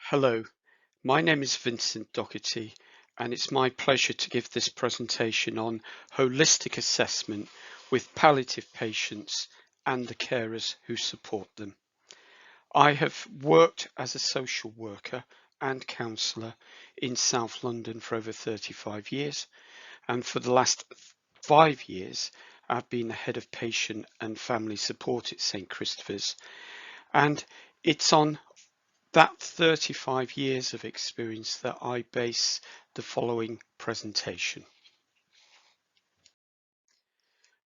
Hello, my name is Vincent Docherty, and it's my pleasure to give this presentation on holistic assessment with palliative patients and the carers who support them. I have worked as a social worker and counsellor in South London for over 35 years, and for the last 5 years I've been the head of patient and family support at St Christopher's, and it's on that 35 years of experience that I base the following presentation.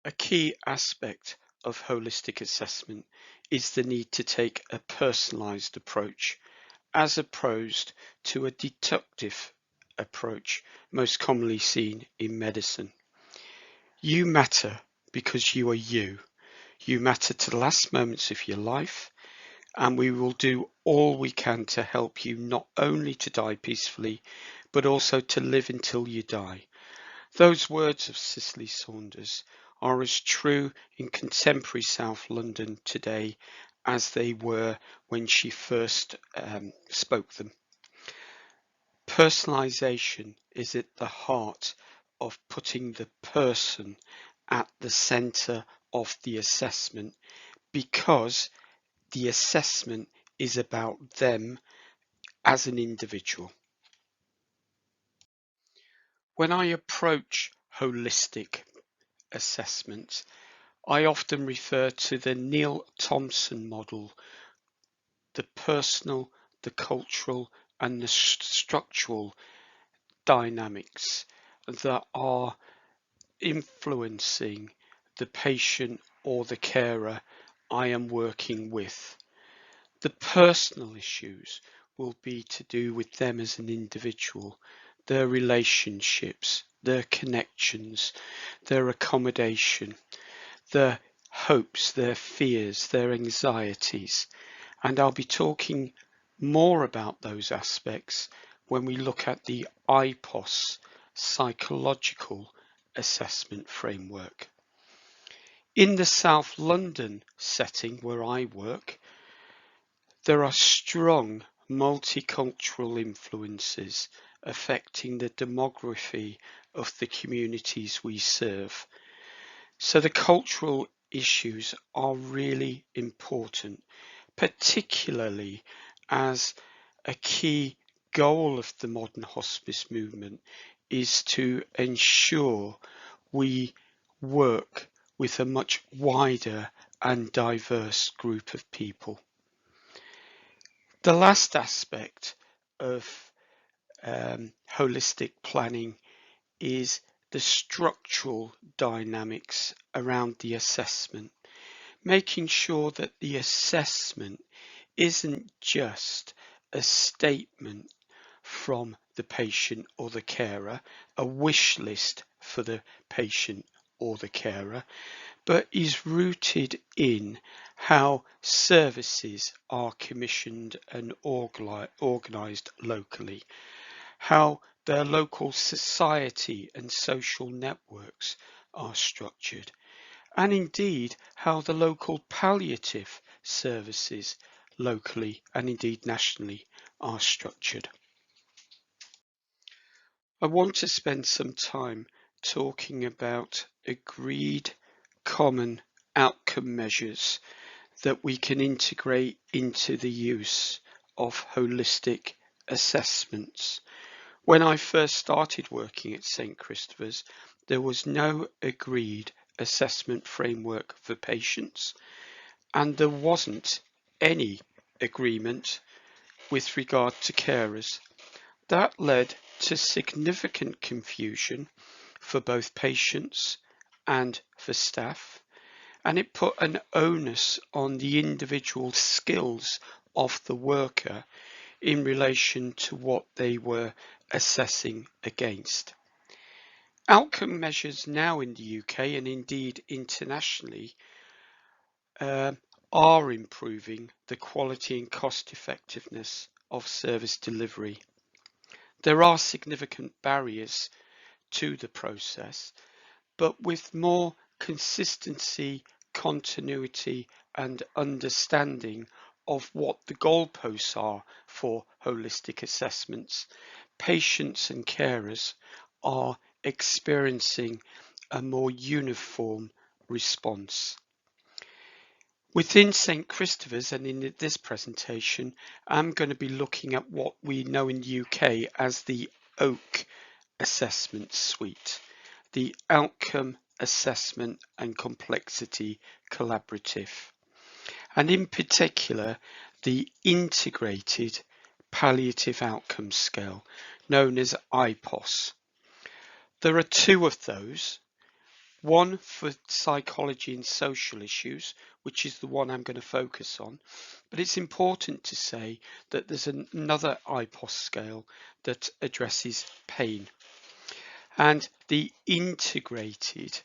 A key aspect of holistic assessment is the need to take a personalised approach as opposed to a deductive approach most commonly seen in medicine. You matter because you are you. You matter to the last moments of your life, and we will do all we can to help you not only to die peacefully, but also to live until you die. Those words of Cicely Saunders are as true in contemporary South London today as they were when she first spoke them. Personalisation is at the heart of putting the person at the centre of the assessment, because the assessment is about them as an individual. When I approach holistic assessment, I often refer to the Neil Thompson model: the personal, the cultural, and the structural dynamics that are influencing the patient or the carer I am working with. The personal issues will be to do with them as an individual, their relationships, their connections, their accommodation, their hopes, their fears, their anxieties. And I'll be talking more about those aspects when we look at the IPOS psychological assessment framework. In the South London setting where I work, there are strong multicultural influences affecting the demography of the communities we serve. So the cultural issues are really important, particularly as a key goal of the modern hospice movement is to ensure we work with a much wider and diverse group of people. The last aspect of holistic planning is the structural dynamics around the assessment, making sure that the assessment isn't just a statement from the patient or the carer, a wish list for the patient or the carer, but is rooted in how services are commissioned and organised locally, how their local society and social networks are structured, and indeed how the local palliative services locally and indeed nationally are structured. I want to spend some time talking about agreed common outcome measures that we can integrate into the use of holistic assessments. When I first started working at St Christopher's, there was no agreed assessment framework for patients, and there wasn't any agreement with regard to carers. That led to significant confusion for both patients and for staff, and it put an onus on the individual skills of the worker in relation to what they were assessing against. Outcome measures now in the UK and indeed internationally are improving the quality and cost effectiveness of service delivery. There are significant barriers to the process, but with more consistency, continuity and understanding of what the goalposts are for holistic assessments, patients and carers are experiencing a more uniform response. Within St Christopher's and in this presentation, I'm going to be looking at what we know in the UK as the OAK assessment suite, the Outcome Assessment and Complexity Collaborative, and in particular the Integrated Palliative Outcome Scale, known as IPOS. There are two of those, one for psychology and social issues, which is the one I'm going to focus on, but it's important to say that there's another IPOS scale that addresses pain. And the integrated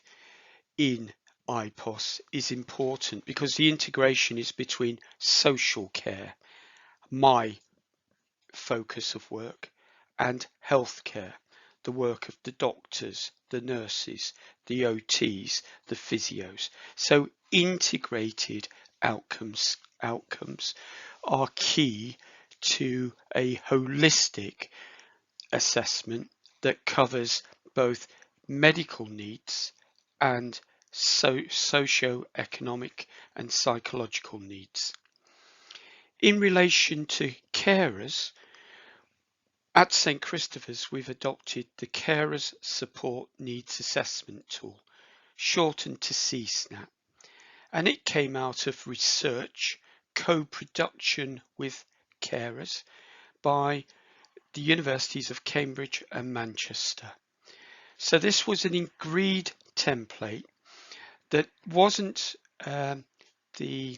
in IPOS is important because the integration is between social care, my focus of work, and healthcare, the work of the doctors, the nurses, the OTs, the physios. So integrated outcomes are key to a holistic assessment that covers both medical needs and socio-economic and psychological needs. In relation to carers, at St Christopher's we've adopted the Carers Support Needs Assessment Tool, shortened to CSNAP, and it came out of research, co-production with carers by the universities of Cambridge and Manchester. So this was an agreed template that wasn't the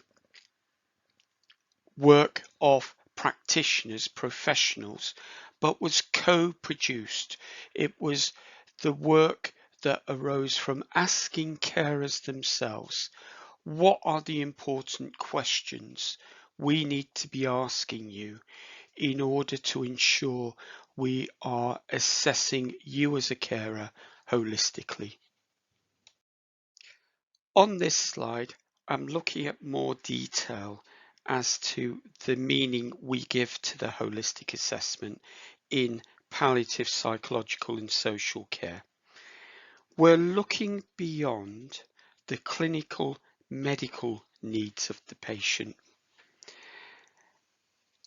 work of practitioners, professionals, but was co-produced. It was the work that arose from asking carers themselves, what are the important questions we need to be asking you in order to ensure we are assessing you as a carer holistically. On this slide, I'm looking at more detail as to the meaning we give to the holistic assessment in palliative, psychological and social care. We're looking beyond the clinical medical needs of the patient.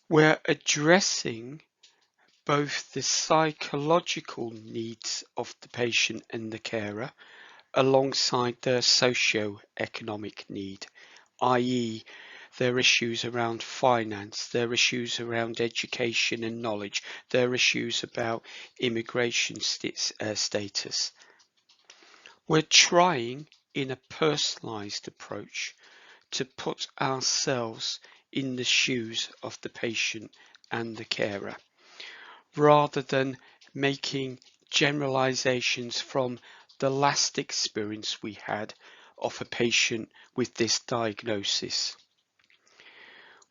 We're addressing both the psychological needs of the patient and the carer alongside their socio-economic need, i.e. their issues around finance, their issues around education and knowledge, their issues about immigration status. We're trying in a personalised approach to put ourselves in the shoes of the patient and the carer, rather than making generalizations from the last experience we had of a patient with this diagnosis.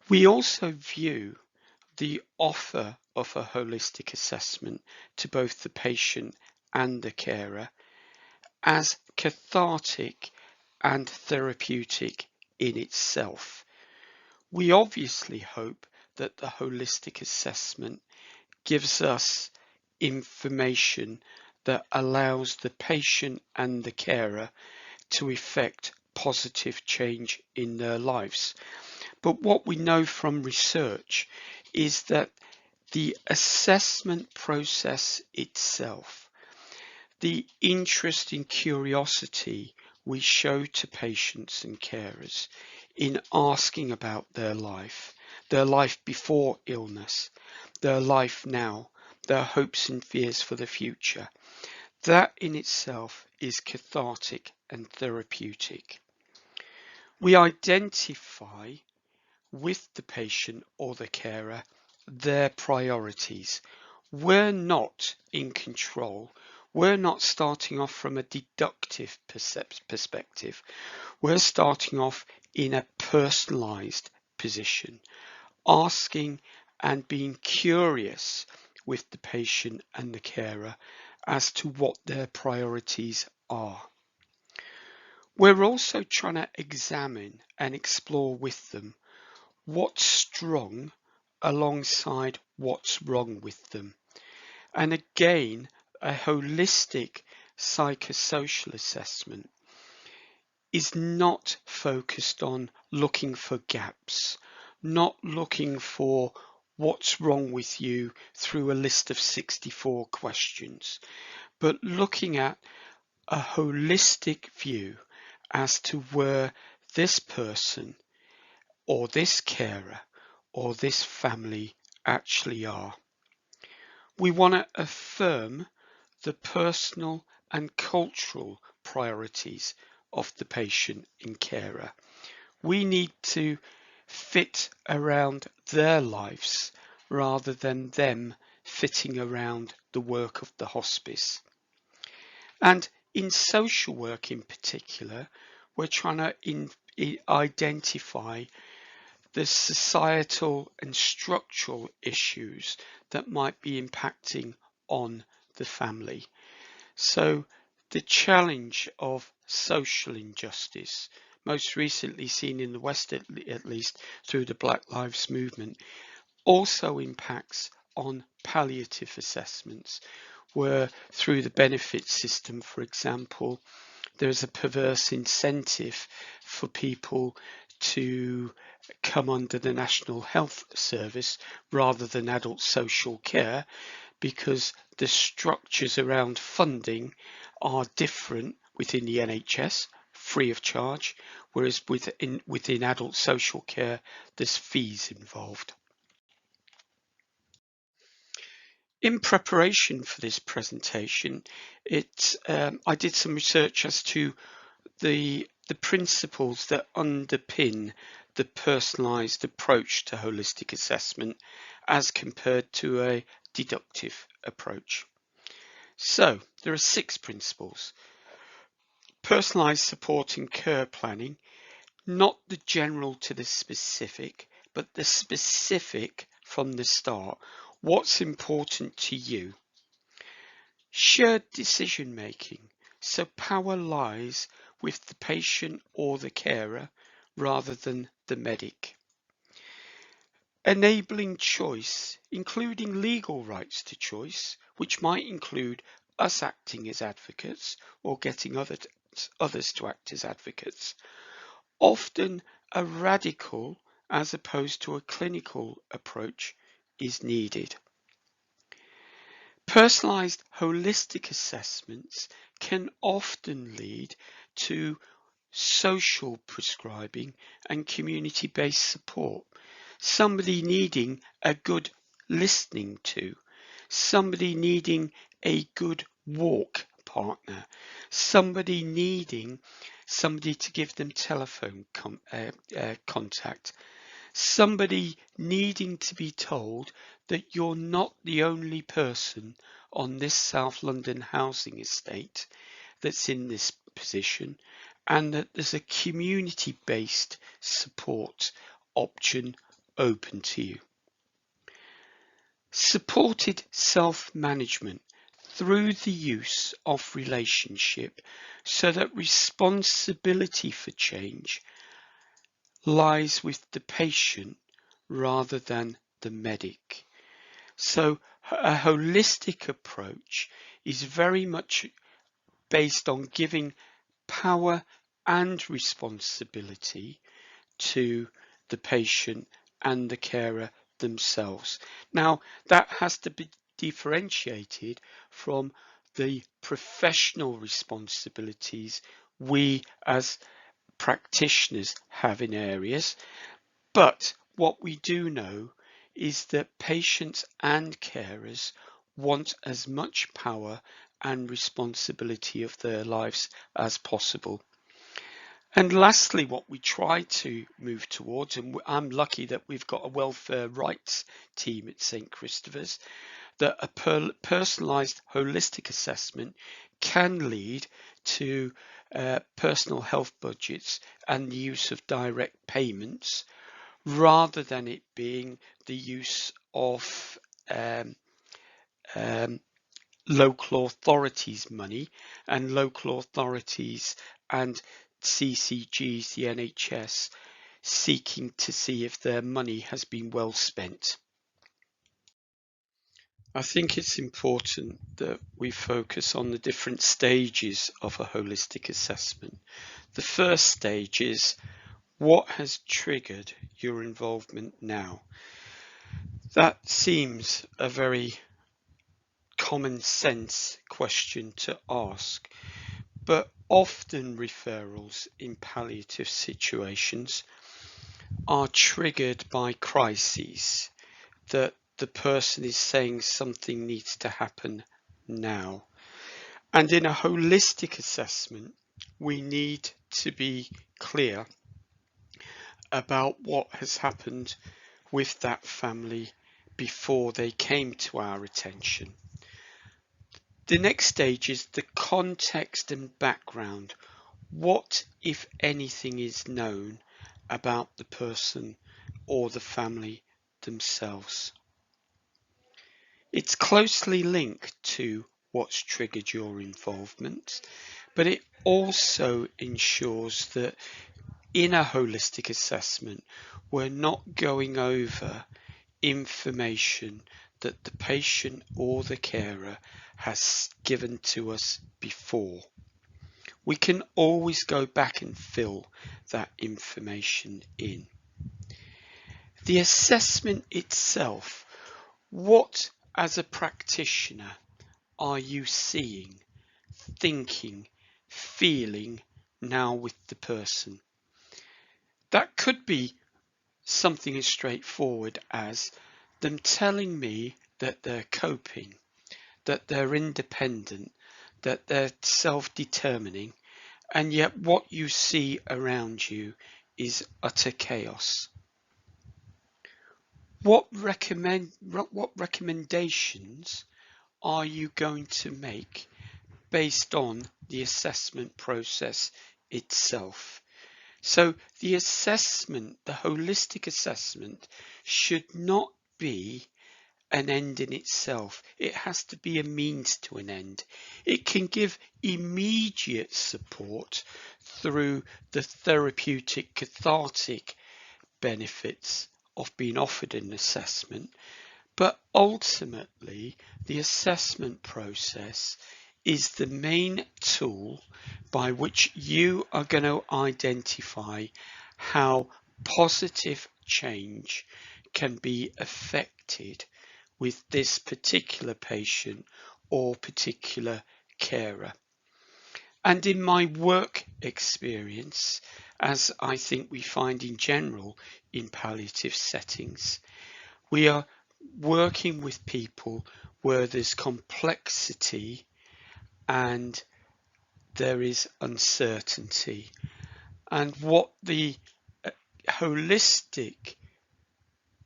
We also view the offer of a holistic assessment to both the patient and the carer as cathartic and therapeutic in itself. We obviously hope that the holistic assessment gives us information that allows the patient and the carer to effect positive change in their lives. But what we know from research is that the assessment process itself, the interest and curiosity we show to patients and carers in asking about their life before illness, their life now, their hopes and fears for the future, that in itself is cathartic and therapeutic. We identify with the patient or the carer their priorities. We're not in control. We're not starting off from a deductive perspective. We're starting off in a personalized position, asking and being curious with the patient and the carer as to what their priorities are. We're also trying to examine and explore with them what's strong alongside what's wrong with them. And again, a holistic psychosocial assessment is not focused on looking for gaps, not looking for what's wrong with you through a list of 64 questions, but looking at a holistic view as to where this person or this carer or this family actually are. We want to affirm the personal and cultural priorities of the patient and carer. We need to fit around their lives rather than them fitting around the work of the hospice. And in social work in particular, we're trying to identify the societal and structural issues that might be impacting on the family. So the challenge of social injustice, most recently seen in the West at least through the Black Lives Movement, also impacts on palliative assessments, where through the benefit system, for example, there's a perverse incentive for people to come under the National Health Service rather than adult social care, because the structures around funding are different within the NHS, free of charge, whereas within adult social care, there's fees involved. In preparation for this presentation, I did some research as to the principles that underpin the personalised approach to holistic assessment as compared to a deductive approach. So there are 6 principles. Personalised support and care planning, not the general to the specific, but the specific from the start. What's important to you? Shared decision making, so power lies with the patient or the carer rather than the medic. Enabling choice, including legal rights to choice, which might include us acting as advocates or getting others to act as advocates. Often a radical as opposed to a clinical approach is needed. Personalised holistic assessments can often lead to social prescribing and community-based support. Somebody needing a good listening to, somebody needing a good walk partner, somebody needing somebody to give them telephone contact, somebody needing to be told that you're not the only person on this South London housing estate that's in this position, and that there's a community-based support option open to you. Supported self-management through the use of relationship, so that responsibility for change lies with the patient rather than the medic. So a holistic approach is very much based on giving power and responsibility to the patient and the carer themselves. Now, that has to be differentiated from the professional responsibilities we as practitioners have in areas. But what we do know is that patients and carers want as much power and responsibility of their lives as possible. And lastly, what we try to move towards, and I'm lucky that we've got a welfare rights team at St. Christopher's, that a personalised holistic assessment can lead to personal health budgets and the use of direct payments, rather than it being the use of local authorities' money and local authorities and CCGs, the NHS, seeking to see if their money has been well spent. I think it's important that we focus on the different stages of a holistic assessment. The first stage is what has triggered your involvement now? That seems a very common sense question to ask, but often referrals in palliative situations are triggered by crises, that the person is saying something needs to happen now. And in a holistic assessment, we need to be clear about what has happened with that family before they came to our attention. The next stage is the context and background. What, if anything, is known about the person or the family themselves? It's closely linked to what's triggered your involvement, but it also ensures that in a holistic assessment, we're not going over information that the patient or the carer has given to us before. We can always go back and fill that information in. The assessment itself, what as a practitioner are you seeing, thinking, feeling now with the person? That could be something as straightforward as them telling me that they're coping, that they're independent, that they're self-determining, and yet what you see around you is utter chaos. What recommendations are you going to make based on the assessment process itself? So the assessment, the holistic assessment, should not be an end in itself. It has to be a means to an end. It can give immediate support through the therapeutic, cathartic benefits of being offered an assessment, but ultimately the assessment process is the main tool by which you are going to identify how positive change can be affected with this particular patient or particular carer. And in my work experience, as I think we find in general in palliative settings, we are working with people where there's complexity and there is uncertainty. And what the holistic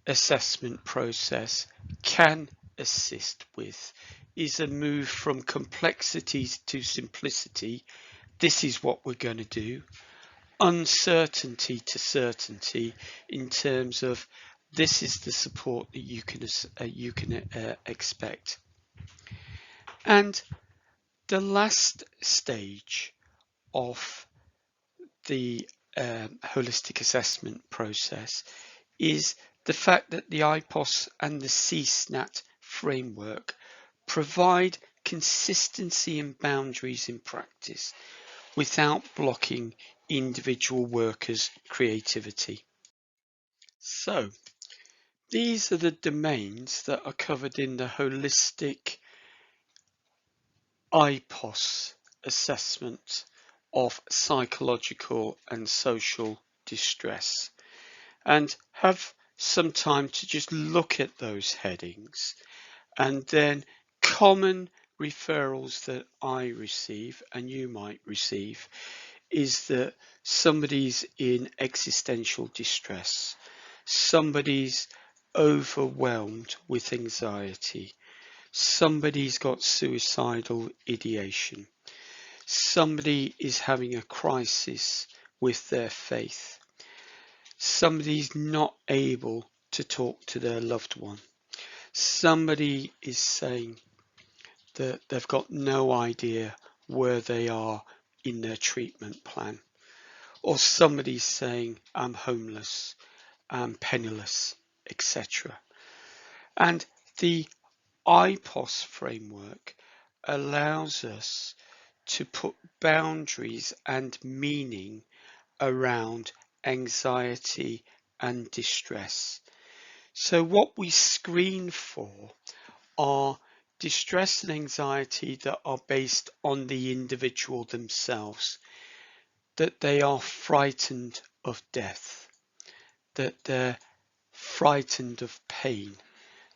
assessment process can assist with is a move from complexities to simplicity. This is what we're going to do. Uncertainty to certainty in terms of this is the support that you can expect. And the last stage of the holistic assessment process is the fact that the IPOS and the CSNAT framework provide consistency and boundaries in practice without blocking individual workers' creativity. So these are the domains that are covered in the holistic IPOS assessment of psychological and social distress, and have some time to just look at those headings. And then common referrals that I receive and you might receive is that somebody's in existential distress, somebody's overwhelmed with anxiety, somebody's got suicidal ideation, somebody is having a crisis with their faith, somebody's not able to talk to their loved one, somebody is saying that they've got no idea where they are in their treatment plan, or somebody's saying I'm homeless, I'm penniless, etc. And the IPOS framework allows us to put boundaries and meaning around anxiety and distress. So what we screen for are distress and anxiety that are based on the individual themselves, that they are frightened of death, that they're frightened of pain.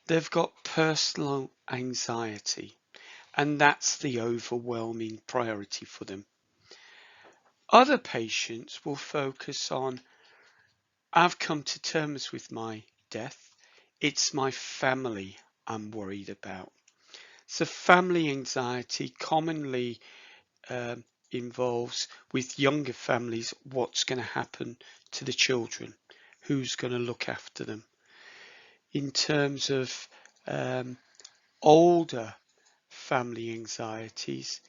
They've got personal anxiety, and that's the overwhelming priority for them. Other patients will focus on, I've come to terms with my death. It's my family I'm worried about. So family anxiety commonly involves, with younger families, what's going to happen to the children, who's going to look after them. In terms of older family anxieties,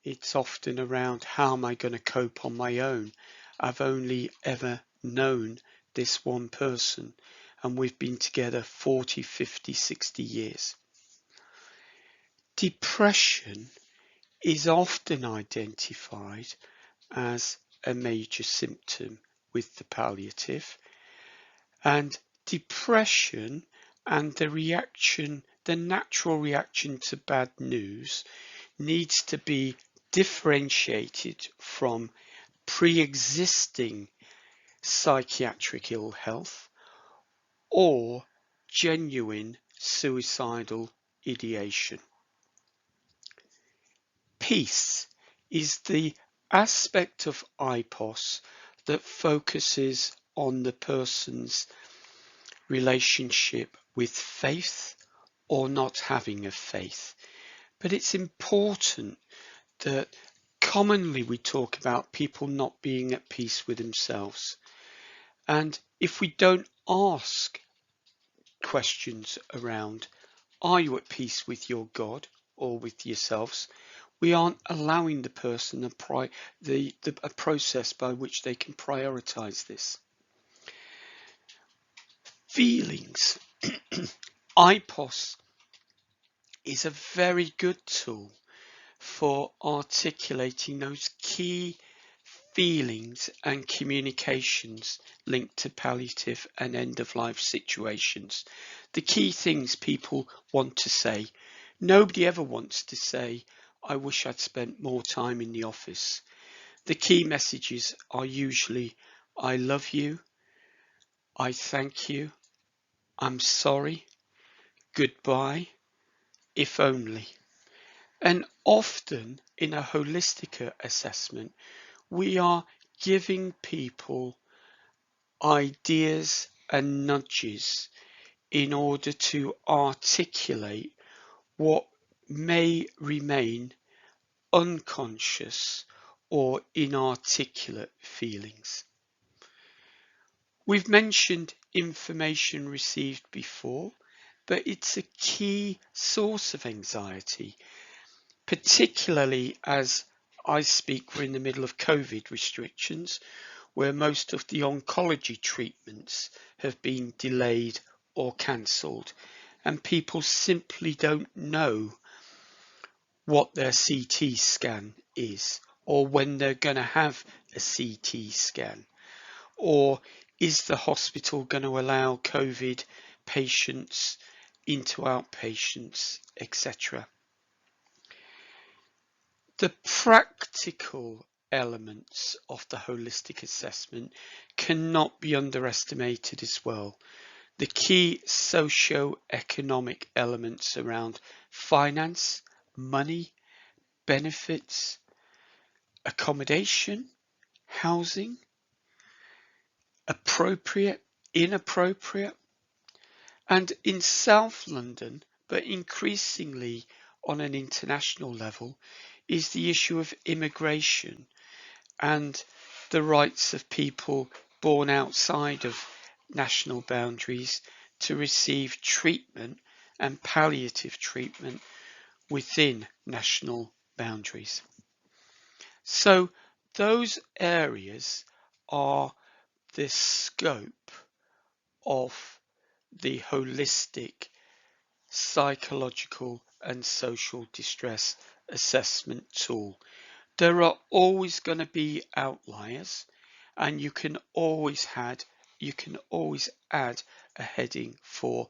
it's often around, how am I going to cope on my own? I've only ever known this one person, and we've been together 40, 50, 60 years. Depression is often identified as a major symptom with the palliative, and depression and the natural reaction to bad news needs to be differentiated from pre-existing psychiatric ill health or genuine suicidal ideation. Peace is the aspect of IPOS that focuses on the person's relationship with faith or not having a faith. But it's important that commonly we talk about people not being at peace with themselves. And if we don't ask questions around, are you at peace with your God or with yourselves, we aren't allowing the person a process by which they can prioritize this. Feelings. IPOS is a very good tool for articulating those key feelings and communications linked to palliative and end-of-life situations. The key things people want to say. Nobody ever wants to say, I wish I'd spent more time in the office. The key messages are usually, I love you, I thank you, I'm sorry, goodbye, if only. And often in a holistic assessment, we are giving people ideas and nudges in order to articulate what may remain unconscious or inarticulate feelings. We've mentioned information received before, but it's a key source of anxiety, particularly as I speak, we're in the middle of COVID restrictions, where most of the oncology treatments have been delayed or cancelled, and people simply don't know what their CT scan is, or when they're going to have a CT scan, or is the hospital going to allow COVID patients into outpatients, etc. The practical elements of the holistic assessment cannot be underestimated as well. The key socio-economic elements around finance, money, benefits, accommodation, housing, appropriate, inappropriate, and in South London, but increasingly on an international level, is the issue of immigration and the rights of people born outside of national boundaries to receive treatment and palliative treatment within national boundaries. So those areas are the scope of the holistic psychological and social distress assessment tool. There are always going to be outliers, and you can always add a heading for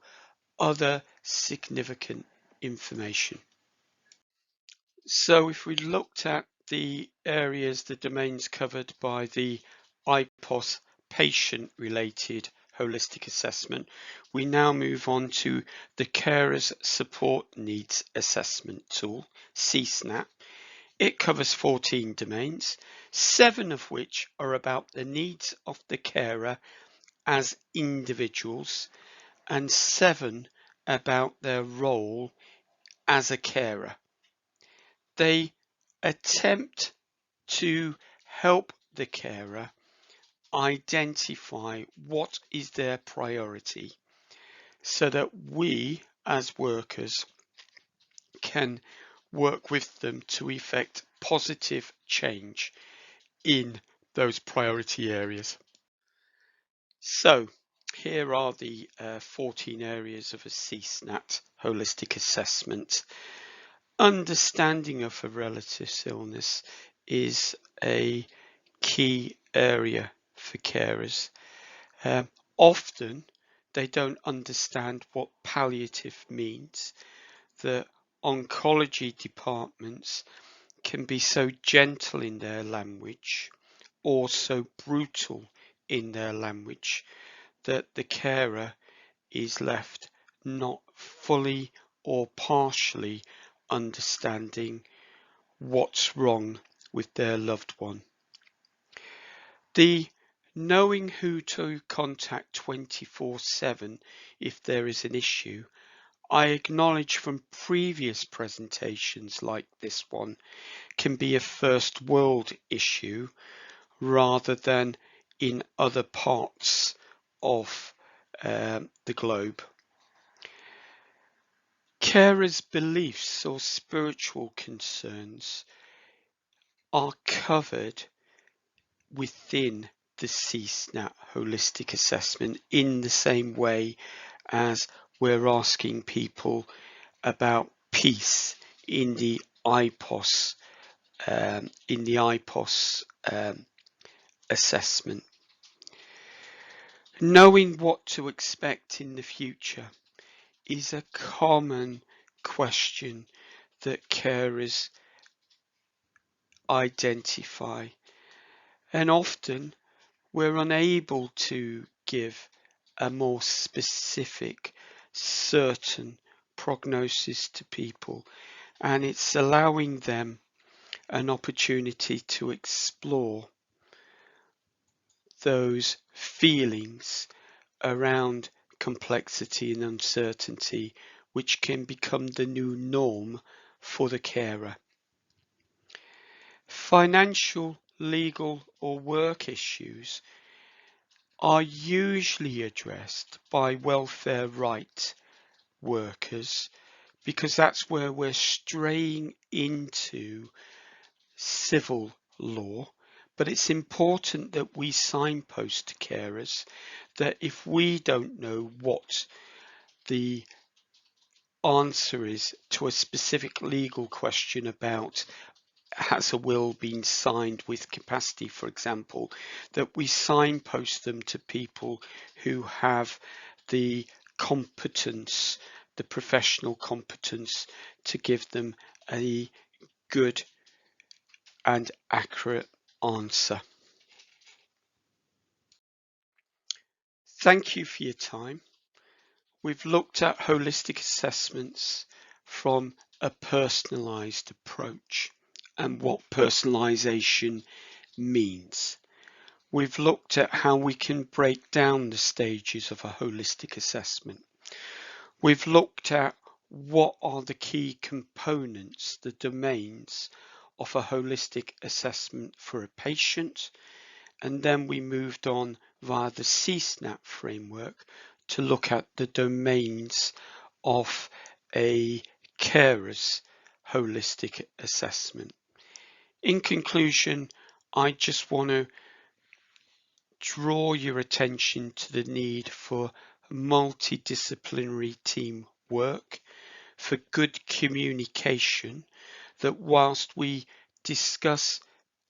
other significant information. So if we looked at the areas, the domains covered by the IPOS patient-related holistic assessment, we now move on to the Carers Support Needs Assessment Tool, CSNAP. It covers 14 domains, 7 of which are about the needs of the carer as individuals, and 7 about their role as a carer. They attempt to help the carer identify what is their priority so that we as workers can work with them to effect positive change in those priority areas. So here are the 14 areas of a CSNAT holistic assessment. Understanding of a relative's illness is a key area for carers. Often they don't understand what palliative means. The oncology departments can be so gentle in their language or so brutal in their language that the carer is left not fully or partially understanding what's wrong with their loved one. The knowing who to contact 24/7 if there is an issue, I acknowledge from previous presentations like this one, can be a first world issue rather than in other parts of the globe. Carers' beliefs or spiritual concerns are covered within the CSNAP holistic assessment in the same way as we're asking people about peace in the IPOS assessment. Knowing what to expect in the future is a common question that carers identify, and often we're unable to give a more specific, certain prognosis to people, and it's allowing them an opportunity to explore those feelings around complexity and uncertainty, which can become the new norm for the carer. Financial, legal, or work issues are usually addressed by welfare right workers because that's where we're straying into civil law. But it's important that we signpost to carers that if we don't know what the answer is to a specific legal question about has a will been signed with capacity, for example, that we signpost them to people who have the competence, the professional competence to give them a good and accurate answer. Thank you for your time. We've looked at holistic assessments from a personalised approach and what personalisation means. We've looked at how we can break down the stages of a holistic assessment. We've looked at what are the key components, the domains of a holistic assessment for a patient, and then we moved on via the CSNAP framework to look at the domains of a carer's holistic assessment. In conclusion, I just want to draw your attention to the need for multidisciplinary team work for good communication, that whilst we discuss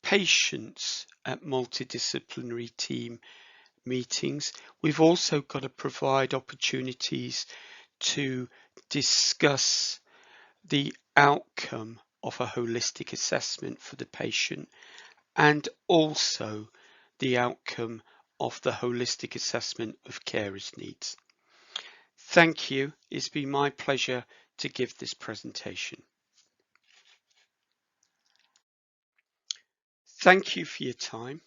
patients at multidisciplinary team meetings, we've also got to provide opportunities to discuss the outcome of a holistic assessment for the patient and also the outcome of the holistic assessment of carers' needs. Thank you. It's been my pleasure to give this presentation. Thank you for your time.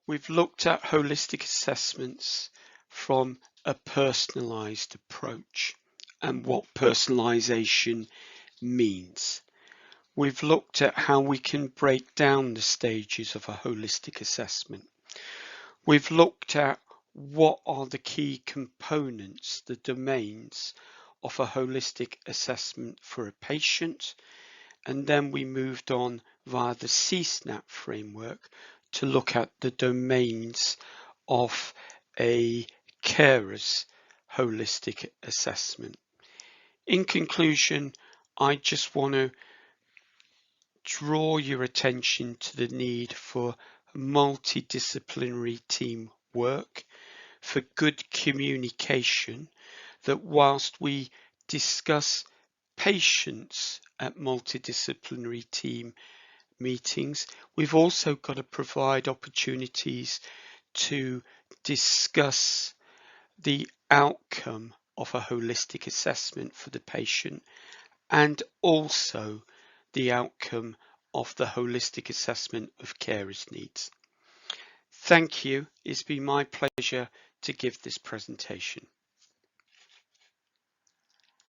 We've looked at holistic assessments from a personalised approach and what personalisation means. We've looked at how we can break down the stages of a holistic assessment. We've looked at what are the key components, the domains of a holistic assessment for a patient, and then we moved on via the CSNAP framework to look at the domains of a carer's holistic assessment. In conclusion, I just want to draw your attention to the need for multidisciplinary team work, for good communication, that whilst we discuss patients at multidisciplinary team meetings, we've also got to provide opportunities to discuss the outcome of a holistic assessment for the patient and also the outcome of the holistic assessment of carers' needs. Thank you. It's been my pleasure to give this presentation.